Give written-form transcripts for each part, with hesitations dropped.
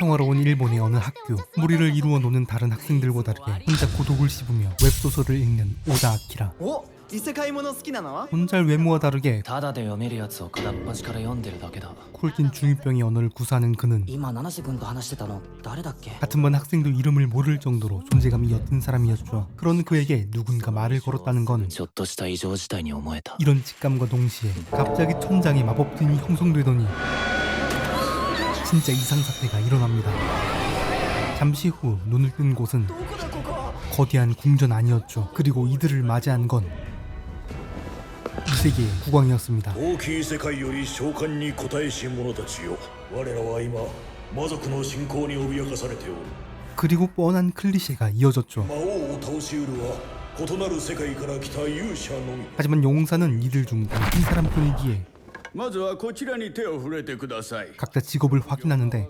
평화로운 일본의 어느 학교, 무리를 이루어 노는 다른 학생들과 다르게 혼자 고독을 씹으며 웹소설을 읽는 오다 아키라. お異世界もの好きなの？ 혼잘 외모와 다르게 ただで読めるやつを片っ端から読んでるだけだ。 쿨긴 중2병의 언어를 구사하는 그는 今七瀬君と話してたの誰だっけ？ 같은 반 학생도 이름을 모를 정도로 존재감이 옅은 사람이었죠. 그런 그에게 누군가 말을 걸었다는 건 ちょっとした異常事態に思えた。 이런 직감과 동시에 갑자기 천장에 마법진이 형성되더니 진짜 이상사태가 일어납니다. 잠시 후 눈을 뜬 곳은 거대한 궁전 아니었죠. 그리고 이들을 맞이한 건 이 세계의 국왕이었습니다. 大きい世界より召喚に応えし者たちよ。我らは今魔族の侵攻に脅かされておる。 그리고 뻔한 클리셰가 이어졌죠. 魔王を倒しうるは異なる世界から来た勇者のみ。 하지만 용사는 이들 중 단 한 사람뿐이기에 まずはこちらに手を触れてください。 각자 직업을 확인하는데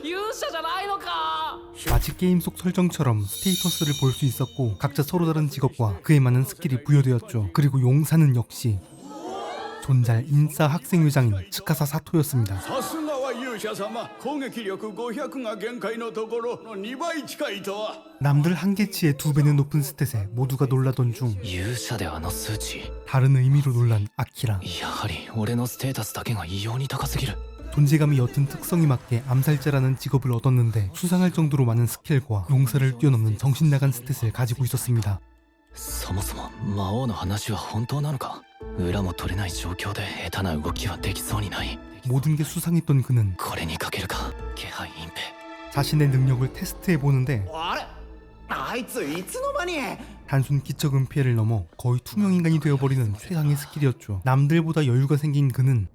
勇者じゃないのか。 마치 게임 속 설정처럼 스테이터스를 볼 수 있었고 각자 서로 다른 직업과 그에 맞는 스킬이 부여되었죠. 그리고 용사는 역시 존잘 인싸 학생회장인 츠카사 사토였습니다. さすがは勇者様。攻撃力500が限界のところの2倍近いとは。 남들 한계치의 2배는 높은 스탯에 모두가 놀라던 중 勇者であの数値。 다른 의미로 놀란 아키라. やはり俺のステータスだけが異様に高すぎる。 존재감이 옅은 특성에 맞게 암살자라는 직업을 얻었는데 수상할 정도로 많은 스킬과 용사를 뛰어넘는 정신나간 스탯을 가지고 있었습니다. そもそも魔王の話は本当なのか。裏も取れない状況で下手な動きはできそうにない。 모든 게 수상했던 그는 これにかけるか。気配隠蔽。 자신의 능력을 테스트해보는데 あれあいついつの間に？ 단순 기적 은폐를 넘어 거의 투명인간이 되어버리는 최강의 스킬이었죠. 남들보다 여유가 생긴 그는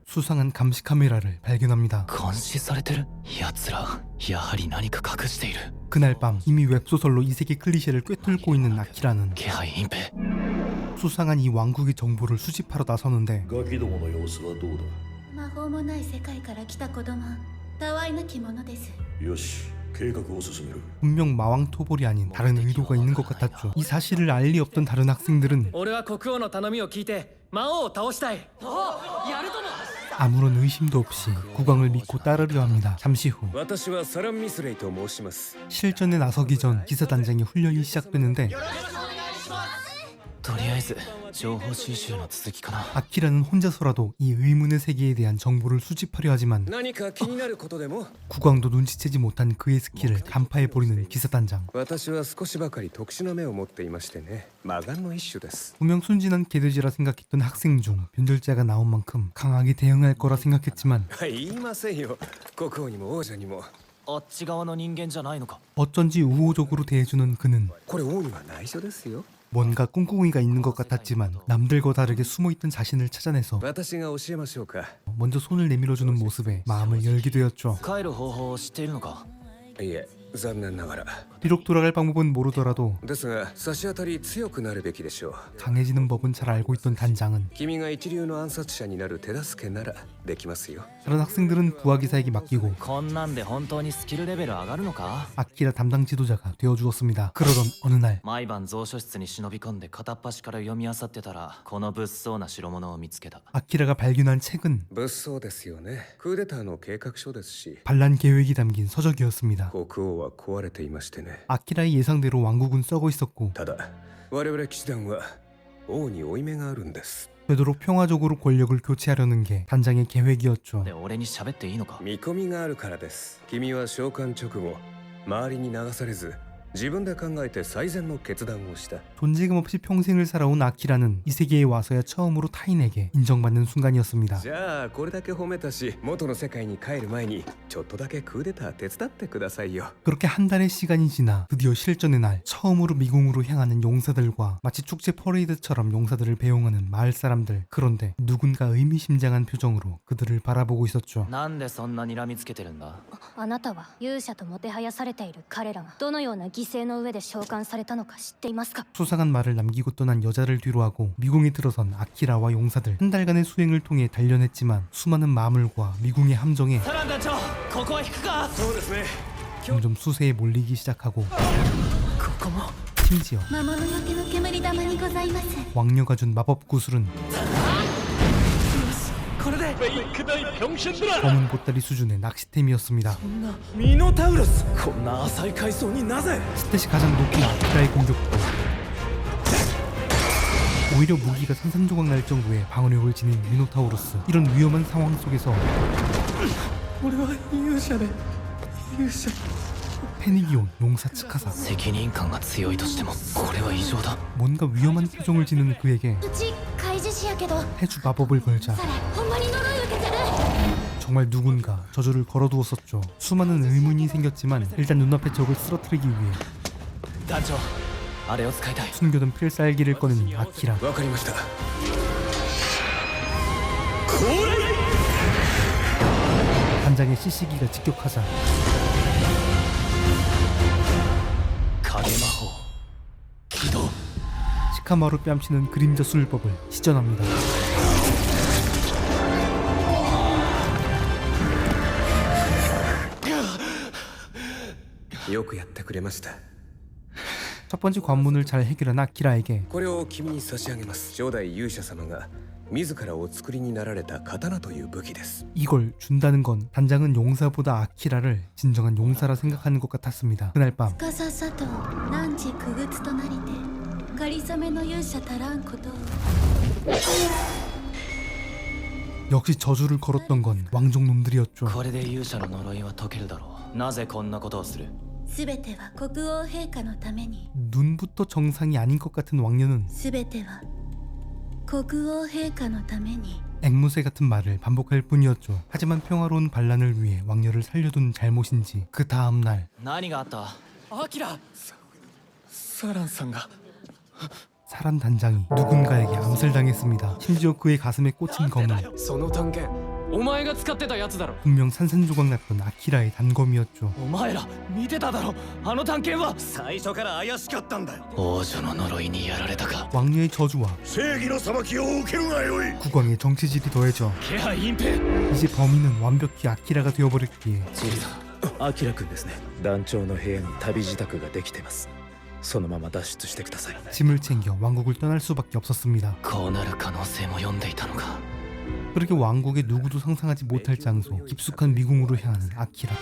수상한 감시 카메라를 발견합니다. 監視されてる。奴らやはり何か隠している。 그날 밤 이미 웹소설로 이 세계 클리셰를 꿰뚫고 있는 아키라는 気配隠蔽。 수상한 이 왕국의 정보를 수집하러 나서는데 ガキどもの様子はどう魔法もない世界から来た子供、たわいなきものです。だ。よし、計画を進める。 분명 마왕 토벌이 아닌 다른 의도가 있는 것 같았죠. 이 사실을 알 리 없던 다른 학생들은 俺は国王の頼みを聞いて魔王を倒したい。やるとも。 아무런 의심도 없이 국왕을 믿고 따르려 합니다. 잠시 후 私はサラン・ミスレイと申します。 실전에 나서기 전 기사단장의 훈련이 시작되는데 とりあえず情報収集の続きかな。 아키라는 혼자서라도 이 의문의 세계에 대한 정보를 수집하려 하지만 何か気になることでも？ 국왕도 눈치채지 못한 그의 스킬을 간파해버리는 기사단장. 私は少しばかり特殊な目を持っていましてね。魔眼の一種です。 분명 순진한 개돼지라 생각했던 학생 중 변절자가 나온 만큼 강하게 대응할 거라 생각했지만 はい言いませんよ。国王にも王者にも。あっち側の人間じゃないのか。 어쩐지 우호적으로 대해주는 그는 これ王には内緒ですよ。 뭔가 꿍꿍이가 있는 것 같았지만 남들과 다르게 숨어있던 자신을 찾아내서 私が教えましょうか。 먼저 손을 내밀어주는 모습에 마음을 열게 되었죠. 帰る方法を知っているのか。いえ、残念ながら。 비록 돌아갈 방법은 모르더라도 ですが差し当たり強くなるべきでしょう。 강해지는 법은 잘 알고 있던 단장은 君が一流の暗殺者になる手助けならできますよ。 다른 학생들은 부하기사에게 맡기고 こんなんで本当にスキルレベル上がるのか。 아키라 담당 지도자가 되어주었습니다. 그러던 어느 날 毎晩蔵書室に忍び込んで片っ端から読み漁ってたらこの物騒な代物を見つけた。 아키라가 발견한 책은 物騒ですよね。クーデターの計画書ですし、 반란 계획이 담긴 서적이었습니다. 国王は壊れていましてね。 아키라의 예상대로 왕국은 썩어 있었고 ただ我々騎士団は王に負い目があるんです。 되도록 평화적으로 권력을 교체하려는 게 단장의 계획이었죠. で俺に喋っていいのか。見込みがあるからです。君は召喚直後周りに流されず自分で考えて最善の決断をした。 존재감 없이 평생을 살아온 아키라는 이 세계에 와서야 처음으로 타인에게 인정받는 순간이었습니다. じゃあこれだけ褒めたし元の世界に帰る前にちょっとだけクーデター手伝ってくださいよ。 그렇게 한 달의 시간이 지나 드디어 실전의 날 처음으로 미궁으로 향하는 용사들과 마치 축제 퍼레이드처럼 용사들을 배웅하는 마을 사람들. 그런데 누군가 의미심장한 표정으로 그들을 바라보고 있었죠. なんでそんな睨みつけてるんだ。あなたは勇者ともてはやされている彼らがどのような犠牲の上で召喚されたのか知っていますか？ 수상한 말을 남기고 떠난 여자를 뒤로하고 미궁에 들어선 아키라와 용사들. 한 달간의 수행을 통해 단련했지만 수많은 마물과 미궁의 함정에 サラン団長、ここは引くか。そうですね。 점점 수세에 몰리기 시작하고 ここも。 심지어 魔物よけの煙玉にございます。 왕녀가 준 마법 구슬은 これで 검은 보따리 수준의 낚시템이었습니다. ミノタウロスこんな浅い海藻になぜ 스탯이 가장 높은 아키라의 공격도 오히려 무기가 산산조각 날 정도의 방어력을 지닌 미노타우로스. 이런 위험한 상황 속에서 패닉이 온 용사 츠카사. 責任感が強いとしてもこれは異常だ 뭔가 위험한 표정을 지는 그에게 うち開示しやけど 해주 마법을 걸자 それほんまに呪い受けてる 정말 누군가 저주를 걸어두었었죠. 수많은 의문이 생겼지만 일단 눈앞의 적을 쓰러뜨리기 위해 団長あれを使いたい 숨겨둔 필살기를 꺼내는 아키라. わかりました 단장의 CC기가 직격하자 影魔法起動 시카마루 뺨치는 그림자 수술법을 시전합니다. よくやってくれました 첫 번째 관문을 잘 해결한 아키라에게 これを君に差し上げます初代勇者様が自らお作りになられた刀という武器です 이걸 준다는 건 단장은 용사보다 아키라를 진정한 용사라 생각하는 것 같았습니다. 그날 밤 かさっさと汝くぐつとなりてかりそめの勇者たらんことを 역시 저주를 걸었던 건 왕족놈들이었죠. これで勇者の呪いは解けるだろうなぜこんなことをするすべては国王陛下のために 눈부터 정상이 아닌 것 같은 왕녀는 すべては国王陛下のために 앵무새 같은 말을 반복할 뿐이었죠. 하지만 평화로운 반란을 위해 왕녀를 살려둔 잘못인지 그 다음날 何があったアキラサランさんが 사란 단장이 누군가에게 암살당했습니다. 심지어 그의 가슴에 꽂힌 검은 その探検お前が使ってたやつだろ 분명 산산조각 났던 아키라의 단검이었죠. お前ら見てただろあの探検は最初から怪しかったんだよ王女の呪いにやられたか 왕녀의 저주와 正義の裁きを受けるがよい 국왕의 정치질이 더해져 気配隠蔽 이제 범인은 완벽히 아키라가 되어버렸기에 アキラくんですね団長の部屋に旅自宅ができてますそのまま脱出してください 짐을 챙겨 왕국을 떠날 수밖에 없었습니다. こうなる可能性も読んでいたのか 그렇게 왕국의 누구도 상상하지 못할 장소 깊숙한 미궁으로 향하는 아키라.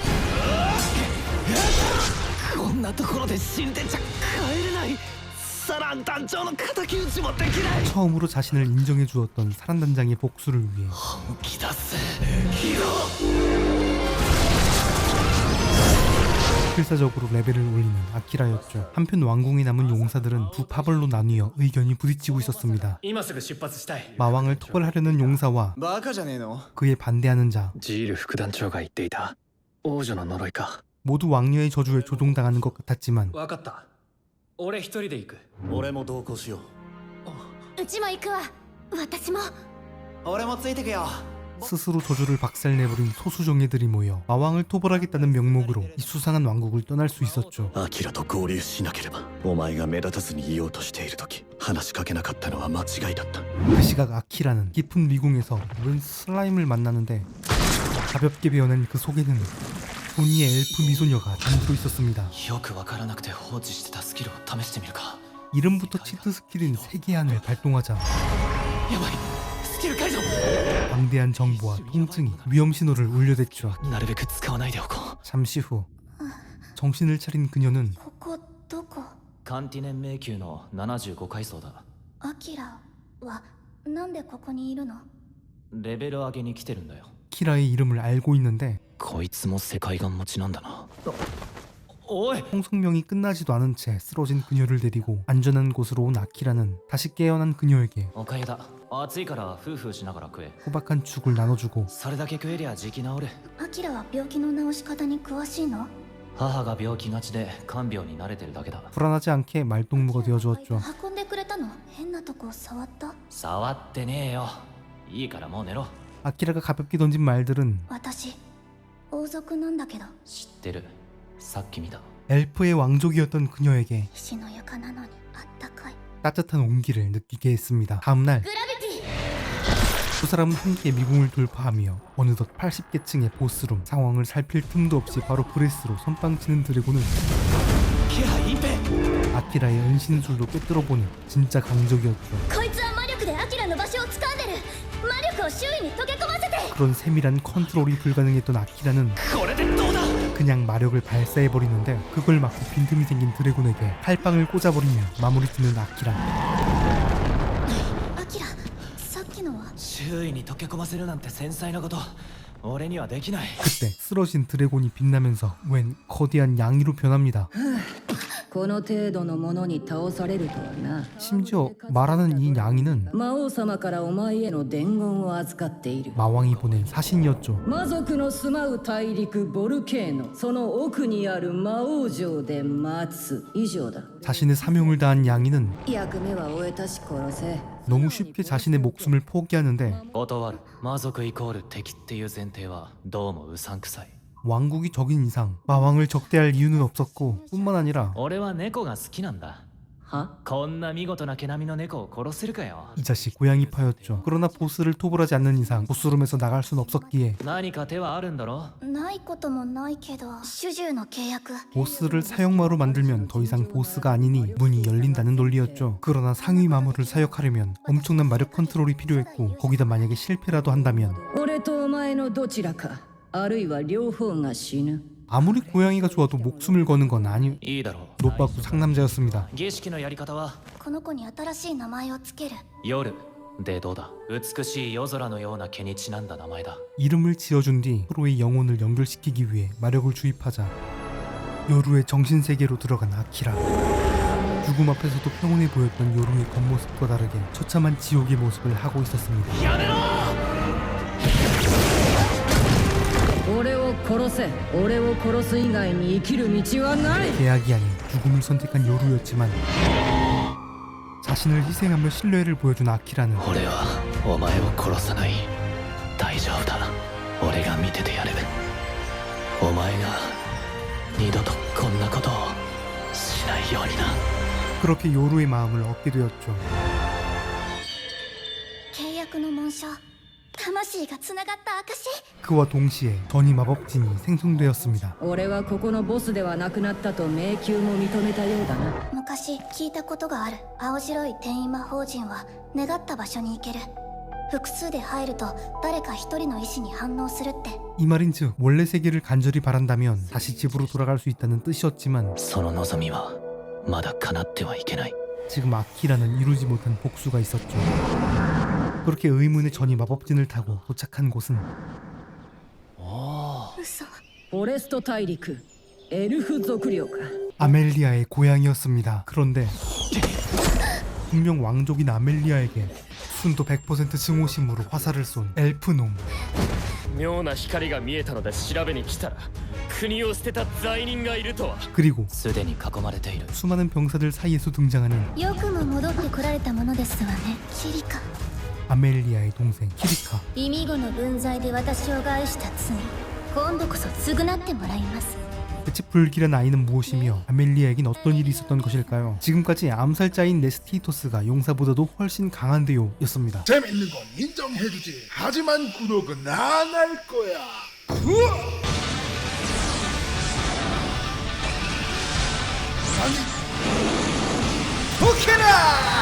こんなところで死んでちゃ帰れないサラン団長の敵討ちもできない 처음으로 자신을 인정해 주었던 사란 단장의 복수를 위해 本気出せヒーロー 필사적으로 레벨을 올리는 아키라였죠. 한편 왕궁에 남은 용사들은 두 파벌로 나뉘어 의견이 부딪히고 있었습니다. 今すぐ出発したい 마왕을 토벌하려는 용사와 バカじゃねえの 그에 반대하는 자, ジール副団長が言っていた王女の呪いか 모두 왕녀의 저주에 조종당하는 것 같았지만 分かった俺一人で行く俺も同行しようちも行くわ私もう俺もついてくよ 스스로 저주를 박살내버린 소수정예들이 모여 마왕을 토벌하겠다는 명목으로 이 수상한 왕국을 떠날 수 있었죠. アキラと合流しなければお前が目立たずにいようとしている時話しかけなかったのは間違いだった 그 시각 아키라는 깊은 미궁에서 웬 슬라임을 만나는데 가볍게 베어낸 그 속에는 소니의 엘프 미소녀가 잠들어 있었습니다. よく分からなくて放置してたスキルを試してみるか 이름부터 치트 스킬인 세계안을 발동하자 やばいスキル解除 방대한 정보와 통증이 위험 신호를 울려댔죠. なるべく使わないでおこう 잠시 후 정신을 차린 그녀는 ここどこカンティネン迷宮の75階層だアキラはなんでここにいるのレベル上げに来てるんだよ 키라의 이름을 알고 있는데 こいつも世界観持ちなんだなおい 통성명이 끝나지도 않은 채 쓰러진 그녀를 데리고 안전한 곳으로 온 아키라는 다시 깨어난 그녀에게 おかゆだ暑いから夫婦しながら食え 호박한 죽을 나눠주고 それだけ食えりゃ時期治るアキラは病気の治し方に詳しいの母が病気がちで看病に慣れてるだけだ 불안하지 않게 말동무가 되어주었죠. 運んでくれたの変なとこ触った触ってねえよいいからもう寝ろ 아키라가 가볍게 던진 말들은 私王族なんだけど知ってるさっき見た 엘프의 왕족이었던 그녀에게 石の床なのにあったかい 따뜻한 온기를 느끼게 했습니다. 다음날 グラビティ 두 사람은 함께 미궁을 돌파하며 어느덧 80개층의 보스룸 상황을 살필 틈도 없이 바로 브레스로 선빵치는 드래곤은 気配隠蔽 아키라의 은신술도 꿰뚫어보는 진짜 강적이었죠. こいつは魔力でアキラの場所を掴んでる魔力をを周囲に溶け込ませて 그런 세밀한 컨트롤이 불가능했던 아키라는 그냥 마력을 발사해버리는데 그걸 막고 빈틈이 생긴 드래곤에게 칼빵을 꽂아버리며 마무리 짓는 아키라. アキラさっきのは周囲に溶け込ませるなんて繊細なこと俺にはできない 그때 쓰러진 드래곤이 빛나면서 웬 거대한 양이로 변합니다. この程度のものに倒されるとはな。 심지어 말하는 이 양이는 魔王様からお前への伝言を預かっている。 마왕이 보낸 사신이었죠. 魔族の住まう大陸ボルケーノその奥にある魔王城で待つ以上だ。 자신의 사명을 다한 양이는 役目は終えたし殺せ。 너무 쉽게 자신의 목숨을 포기하는데 断る魔族イコール敵っていう前提はどうもうさんくさい 왕국이 적인 이상 마왕을 적대할 이유는 없었고 뿐만 아니라 俺は猫が好きなんだは？こんな見事な毛並みの猫を殺せるかよ 이 자식 고양이파였죠. 그러나 보스를 토벌하지 않는 이상 보스룸에서 나갈 순 없었기에 何か手はあるんだろないこともないけど主従の契約 보스를 사형마로 만들면 더 이상 보스가 아니니 문이 열린다는 논리였죠. 그러나 상위 마물을 사역하려면 엄청난 마력 컨트롤이 필요했고 거기다 만약에 실패라도 한다면 俺とお前のどちらかあるいは両方が死ぬ。 아무리 고양이가 좋아도 목숨을 거는 건 아니 いいだろう 노빠꾸 상남자였습니다. 儀式のやり方はこの子に新しい名前をつける夜でどうだ美しい夜空のような毛にちなんだ名前だ 이름을 지어준 뒤 서로의 영혼을 연결시키기 위해 마력을 주입하자 요루의 정신세계로 들어간 아키라. 죽음 앞에서도 평온해 보였던 요루의 겉모습과 다르게 처참한 지옥의 모습을 하고 있었습니다. 俺を殺せ。俺を殺す以外に生きる道はない。 계약이 아닌 죽음을 선택한 요루였지만 자신을 희생하며 신뢰를 보여준 아키라는 俺はお前を殺さない大丈夫だ俺が見ててやるお前が二度とこんなことをしないようにな 그렇게 요루의 마음을 얻게 되었죠. 契約の紋章魂がつながった証 그와 동시에 전이 마법진이 생성되었습니다. 俺はここのボスではなくなったと迷宮も認めたようだな。昔聞いたことがある青白い転移魔法陣は願った場所に行ける複数で入ると誰か一人の意志に反応するって 이 말인즉 원래 세계를 간절히 바란다면 다시 집으로 돌아갈 수 있다는 뜻이었지만 その望みはまだ叶ってはいけない 지금 아키라는 이루지 못한 복수가 있었죠. 그렇게 의문의 전이 마법진을 타고 도착한 곳은 嘘フォレスト大陸エルフ族領か。 아멜리아의 고향이었습니다. 그런데 분명 왕족인 아멜리아에게 순도 100% 증오심으로 화살을 쏜 엘프놈. 妙な光が見えたので調べに来たら国を捨てた罪人がいるとは 그리고 すでに囲まれている 수많은 병사들 사이에서 등장하는 よくも戻ってこられたものですわねキリカ 아멜리아의 동생 키리카. 意味後の分際で私を害した罪今度こそ償ってもらいます 대체 불길한 아이는 무엇이며 아멜리아에겐 어떤 일이 있었던 것일까요? 지금까지 암살자인 네스티토스가 용사보다도 훨씬 강한데요 였습니다. 재밌는 건 인정해주지. 하지만 구독은 안 할 거야. 아니, 오케라!